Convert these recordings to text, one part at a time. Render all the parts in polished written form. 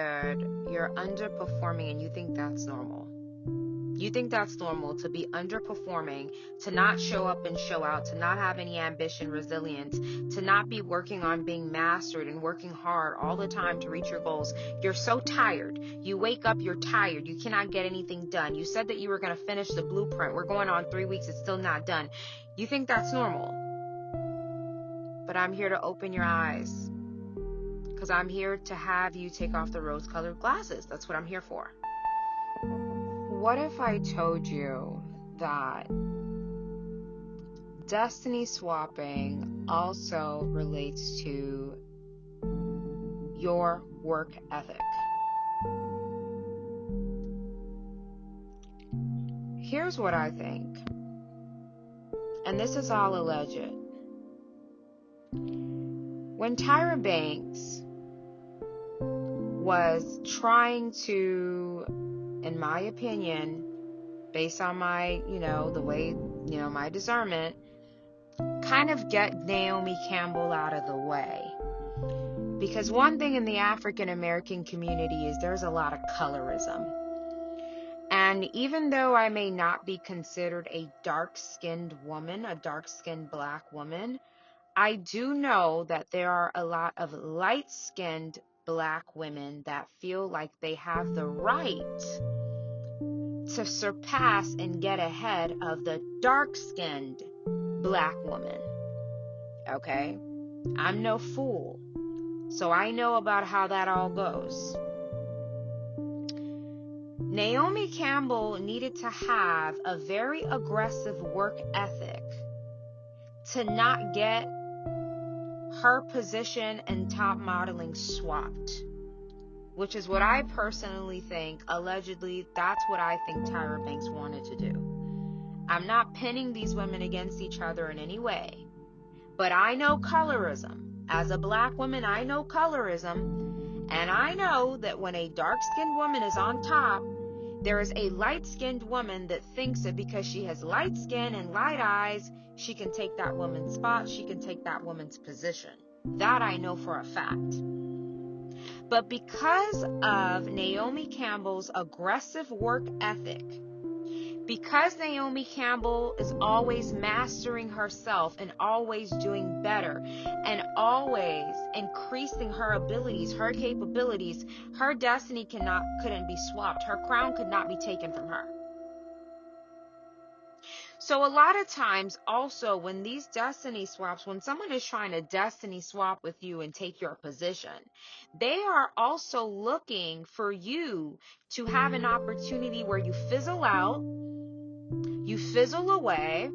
shared you're underperforming and you think that's normal. You think that's normal to be underperforming, to not show up and show out, to not have any ambition, resilience, to not be working on being mastered and working hard all the time to reach your goals. You're so tired. You wake up, you're tired. You cannot get anything done. You said that you were going to finish the blueprint. We're going on 3 weeks. It's still not done. You think that's normal. But I'm here to open your eyes, because I'm here to have you take off the rose-colored glasses. That's what I'm here for. What if I told you that destiny swapping also relates to your work ethic? Here's what I think, and this is all alleged. When Tyra Banks was trying to, in my opinion, based on my, the way, my discernment, kind of get Naomi Campbell out of the way. Because one thing in the African American community is there's a lot of colorism. And even though I may not be considered a dark-skinned woman, a dark-skinned Black woman, I do know that there are a lot of light-skinned Black women that feel like they have the right to surpass and get ahead of the dark-skinned Black woman. Okay? I'm no fool, so I know about how that all goes. Naomi Campbell needed to have a very aggressive work ethic to not get her position and top modeling swapped, which is what I personally think. Allegedly, that's what I think Tyra Banks wanted to do. I'm not pinning these women against each other in any way, but I know colorism. As a Black woman, I know colorism, and I know that when a dark-skinned woman is on top, there is a light-skinned woman that thinks that because she has light skin and light eyes, she can take that woman's spot, she can take that woman's position. That I know for a fact. But because of Naomi Campbell's aggressive work ethic, because Naomi Campbell is always mastering herself and always doing better and always increasing her abilities, her capabilities, her destiny couldn't be swapped. Her crown could not be taken from her. So a lot of times also when these destiny swaps, when someone is trying to destiny swap with you and take your position, they are also looking for you to have an opportunity where you fizzle out, you fizzle away,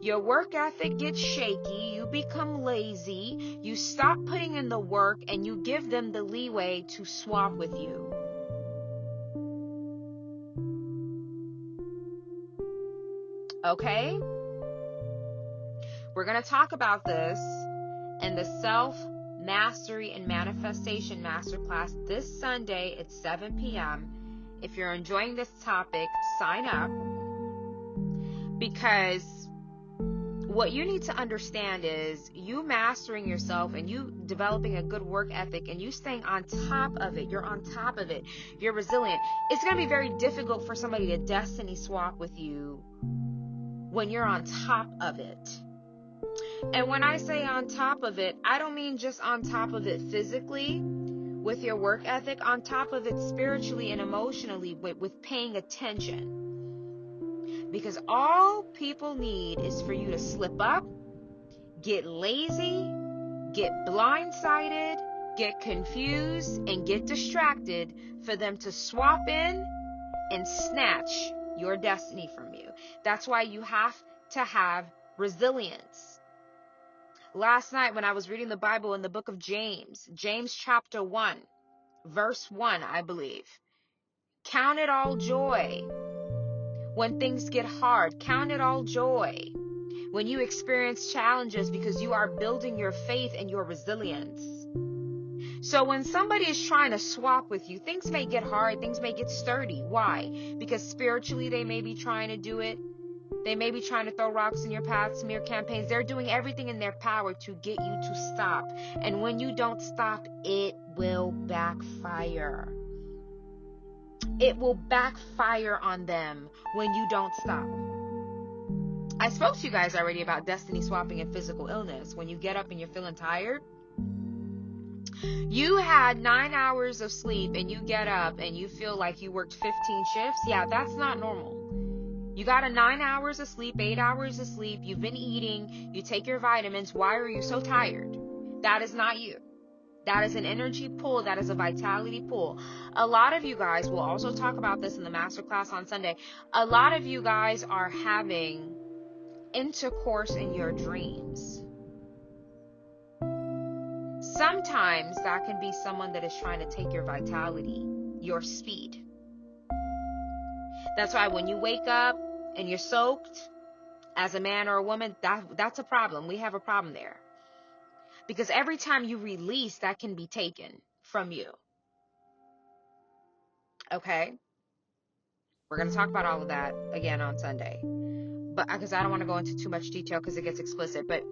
your work ethic gets shaky, you become lazy, you stop putting in the work, and you give them the leeway to swap with you. Okay? We're going to talk about this in the Self-Mastery and Manifestation Masterclass this Sunday at 7 p.m. If you're enjoying this topic, sign up, because what you need to understand is you mastering yourself and you developing a good work ethic and you staying on top of it. You're on top of it. You're resilient. It's going to be very difficult for somebody to destiny swap with you when you're on top of it. And when I say on top of it, I don't mean just on top of it physically with your work ethic, on top of it spiritually and emotionally with paying attention. Because all people need is for you to slip up, get lazy, get blindsided, get confused, and get distracted for them to swap in and snatch your destiny from you. That's why you have to have resilience. Last night when I was reading the Bible in the book of James chapter 1, verse 1, I believe. Count it all joy when things get hard. Count it all joy when you experience challenges, because you are building your faith and your resilience. So when somebody is trying to swap with you, things may get hard, things may get sturdy. Why? Because spiritually they may be trying to do it. They may be trying to throw rocks in your path, smear campaigns. They're doing everything in their power to get you to stop. And when you don't stop, it will backfire. It will backfire on them when you don't stop. I spoke to you guys already about destiny swapping and physical illness. When you get up and you're feeling tired, you had 9 hours of sleep and you get up and you feel like you worked 15 shifts. Yeah, that's not normal. You got a 9 hours of sleep, 8 hours of sleep. You've been eating. You take your vitamins. Why are you so tired? That is not you. That is an energy pull. That is a vitality pull. A lot of you guys, we'll also talk about this in the masterclass on Sunday. A lot of you guys are having intercourse in your dreams. Sometimes that can be someone that is trying to take your vitality, your speed. That's why when you wake up and you're soaked as a man or a woman, that's a problem. We have a problem there. Because every time you release, that can be taken from you. Okay? We're going to talk about all of that again on Sunday. But because I don't want to go into too much detail because it gets explicit. But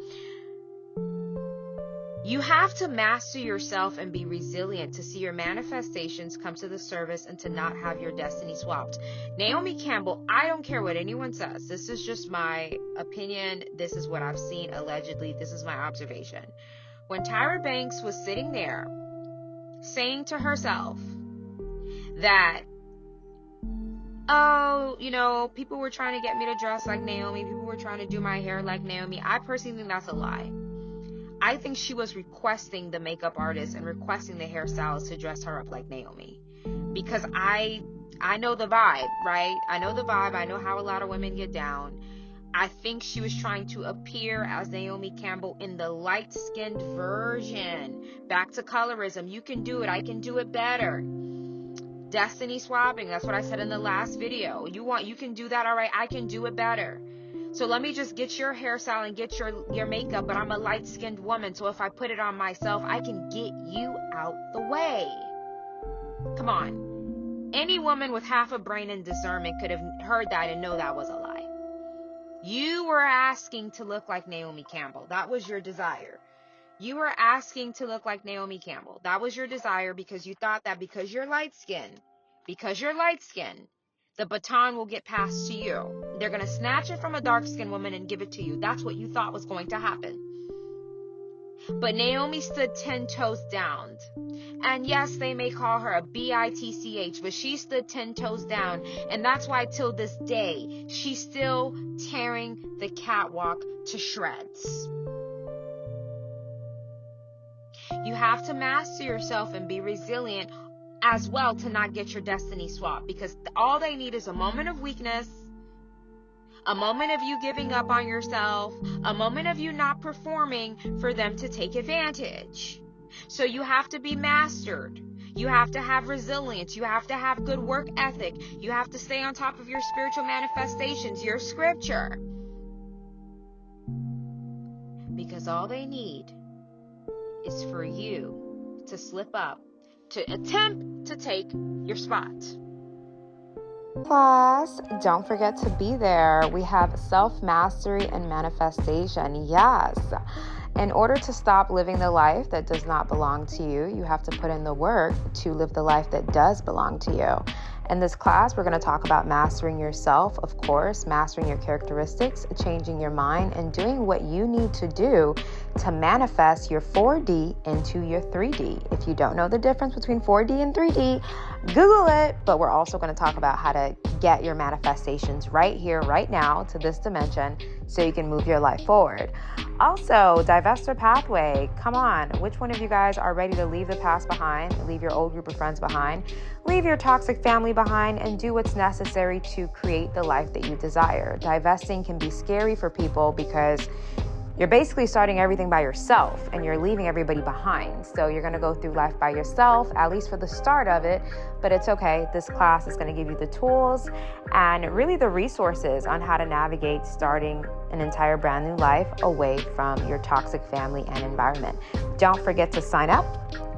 you have to master yourself and be resilient to see your manifestations come to the service and to not have your destiny swapped. Naomi Campbell, I don't care what anyone says. This is just my opinion. This is what I've seen allegedly. This is my observation. When Tyra Banks was sitting there saying to herself that, oh, you know, people were trying to get me to dress like Naomi. People were trying to do my hair like Naomi. I personally think that's a lie. I think she was requesting the makeup artist and requesting the hairstylist to dress her up like Naomi. Because I know the vibe, right? I know the vibe. I know how a lot of women get down. I think she was trying to appear as Naomi Campbell in the light-skinned version. Back to colorism. You can do it. I can do it better. Destiny swapping. That's what I said in the last video. You can do that. All right. I can do it better. So let me just get your hairstyle and get your makeup, but I'm a light-skinned woman, so if I put it on myself, I can get you out the way. Come on. Any woman with half a brain and discernment could have heard that and know that was a lie. You were asking to look like Naomi Campbell. That was your desire. You were asking to look like Naomi Campbell. That was your desire because you thought that because you're light-skinned, the baton will get passed to you. They're going to snatch it from a dark-skinned woman and give it to you. That's what you thought was going to happen. But Naomi stood 10 toes down. And yes, they may call her a bitch, but she stood 10 toes down. And that's why till this day, she's still tearing the catwalk to shreds. You have to master yourself and be resilient as well to not get your destiny swapped, because all they need is a moment of weakness, a moment of you giving up on yourself, a moment of you not performing for them to take advantage. So you have to be mastered. You have to have resilience. You have to have good work ethic. You have to stay on top of your spiritual manifestations, your scripture. Because all they need is for you to slip up, to attempt to take your spot. Class, don't forget to be there. We have self-mastery and manifestation. Yes. In order to stop living the life that does not belong to you, you have to put in the work to live the life that does belong to you. In this class, we're going to talk about mastering yourself, of course, mastering your characteristics, changing your mind, and doing what you need to do to manifest your 4D into your 3D. If you don't know the difference between 4D and 3D, Google it. But we're also going to talk about how to get your manifestations right here, right now to this dimension so you can move your life forward. Also, divestor pathway. Come on. Which one of you guys are ready to leave the past behind, leave your old group of friends behind, leave your toxic family behind, and do what's necessary to create the life that you desire? Divesting can be scary for people because you're basically starting everything by yourself and you're leaving everybody behind. So you're going to go through life by yourself, at least for the start of it, but it's okay. This class is going to give you the tools and really the resources on how to navigate starting an entire brand new life away from your toxic family and environment. Don't forget to sign up